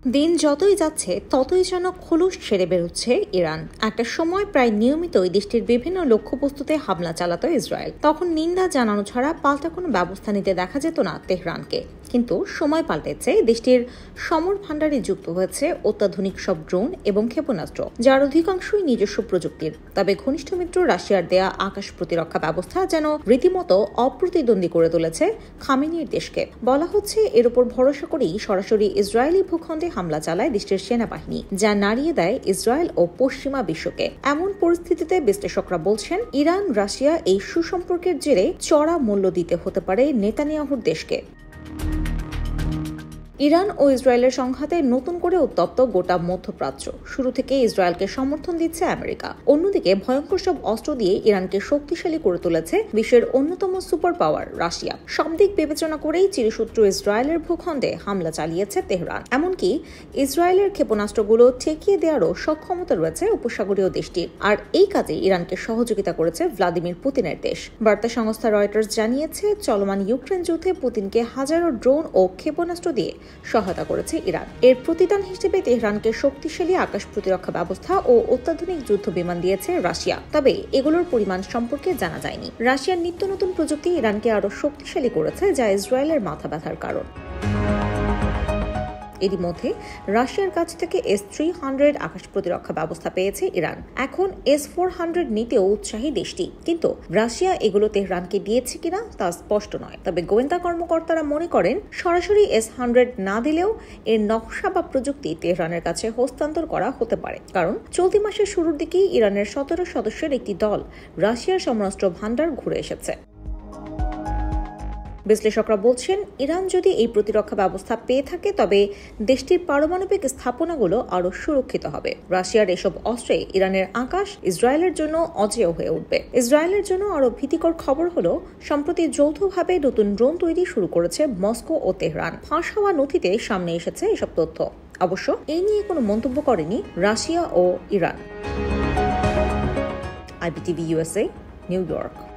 দিন যতই যাচ্ছে ততই যেন খোলস ছেড়ে বেরোচ্ছে ইরান। একটা সময় প্রায় নিয়মিতই দেশটির বিভিন্ন লক্ষ্যবস্তুতে হামলা চালাতো ইসরায়েল। তখন নিন্দা জানানো ছাড়া পাল্টা কোনো ব্যবস্থা নিতে দেখা যেত না তেহরানকে। কিন্তু সময় পাল্টেছে, দেশটির সমর ভাণ্ডারে যুক্ত হয়েছে অত্যাধুনিক সব ড্রোন এবং ক্ষেপণাস্ত্র, যার অধিকাংশই নিজস্ব প্রযুক্তির। তবে ঘনিষ্ঠ মিত্র রাশিয়ার দেয়া আকাশ প্রতিরক্ষা ব্যবস্থা যেন রীতিমতো অপ্রতিদ্বন্দ্বী করে তুলেছে খামেনির দেশকে। বলা হচ্ছে এর উপর ভরসা করেই সরাসরি ইসরায়েলি ভূখণ্ডে হামলা চালায় দেশটির সেনাবাহিনী, যা নাড়িয়ে দেয় ইসরায়েল ও পশ্চিমা বিশ্বকে। এমন পরিস্থিতিতে বিশ্লেষকরা বলছেন, ইরান রাশিয়া এই সুসম্পর্কের জেরে চড়া মূল্য দিতে হতে পারে নেতানিয়াহুর দেশকে। ইরান ও ইসরায়েলের সংঘাতে নতুন করে উত্তপ্ত গোটা মধ্যপ্রাচ্য। শুরু থেকে ইসরায়েলকে সমর্থন দিচ্ছে আমেরিকা। অন্যদিকে ভয়ঙ্কর সব অস্ত্র দিয়ে ইরানকে শক্তিশালী করে তুলেছে বিশ্বের অন্যতম সুপার পাওয়ার রাশিয়া। সব দিক বিবেচনা করেই চিরশত্রু ইসরায়েলের ভূখণ্ডে হামলা চালিয়েছে তেহরান। এমনকি ইসরায়েলের ক্ষেপণাস্ত্রগুলো ঠেকিয়ে দেওয়ারও সক্ষমতা রয়েছে উপসাগরীয় দেশটির। আর এই কাজে ইরানকে সহযোগিতা করেছে ভ্লাদিমির পুতিনের দেশ। বার্তা সংস্থা রয়টার্স জানিয়েছে, চলমান ইউক্রেন যুদ্ধে পুতিনকে হাজারো ড্রোন ও ক্ষেপণাস্ত্র দিয়ে সহায়তা করেছে ইরান। এর প্রতিদান হিসেবে তেহরানকে শক্তিশালী আকাশ প্রতিরক্ষা ব্যবস্থা ও অত্যাধুনিক যুদ্ধ বিমান দিয়েছে রাশিয়া। তবে এগুলোর পরিমাণ সম্পর্কে জানা যায়নি। রাশিয়ার নিত্য নতুন প্রযুক্তি ইরানকে আরো শক্তিশালী করেছে, যা ইসরায়েলের মাথা ব্যথার কারণ। এরই মধ্যে রাশিয়ার কাছ থেকে S-300 আকাশ প্রতিরক্ষা ব্যবস্থা পেয়েছে ইরান। এখন S-400 নিতেও উৎসাহী দেশটি। কিন্তু রাশিয়া এগুলো তেহরানকে দিয়েছে কিনা তা স্পষ্ট নয়। তবে গোয়েন্দা কর্মকর্তারা মনে করেন, সরাসরি S-100 না দিলেও এর নকশা বা প্রযুক্তি তেহরানের কাছে হস্তান্তর করা হতে পারে। কারণ চলতি মাসের শুরুর দিকেই ইরানের 17 সদস্যের একটি দল রাশিয়ার সমরাস্ত্র ভাণ্ডার ঘুরে এসেছে। বিশ্লেষকরা বলছেন, ইরান যদি এই প্রতিরক্ষা ব্যবস্থা পেয়ে থাকে তবে দেশটির পারমাণবিক স্থাপনাগুলো আরো সুরক্ষিত হবে। রাশিয়ার এসব অস্ত্রে ইরানের আকাশ ইসরায়েলের জন্য অজেয় হয়ে উঠবে। ইসরায়েলের জন্য আরো ভীতিকর খবর হলো, সম্প্রতি যৌথভাবে নতুন ড্রোন তৈরি শুরু করেছে মস্কো ও তেহরান। ফাঁস হওয়া নথিতে সামনে এসেছে এসব তথ্য। অবশ্য এই নিয়ে কোনো মন্তব্য করেনি রাশিয়া ও Iran. IBTV USA, New York.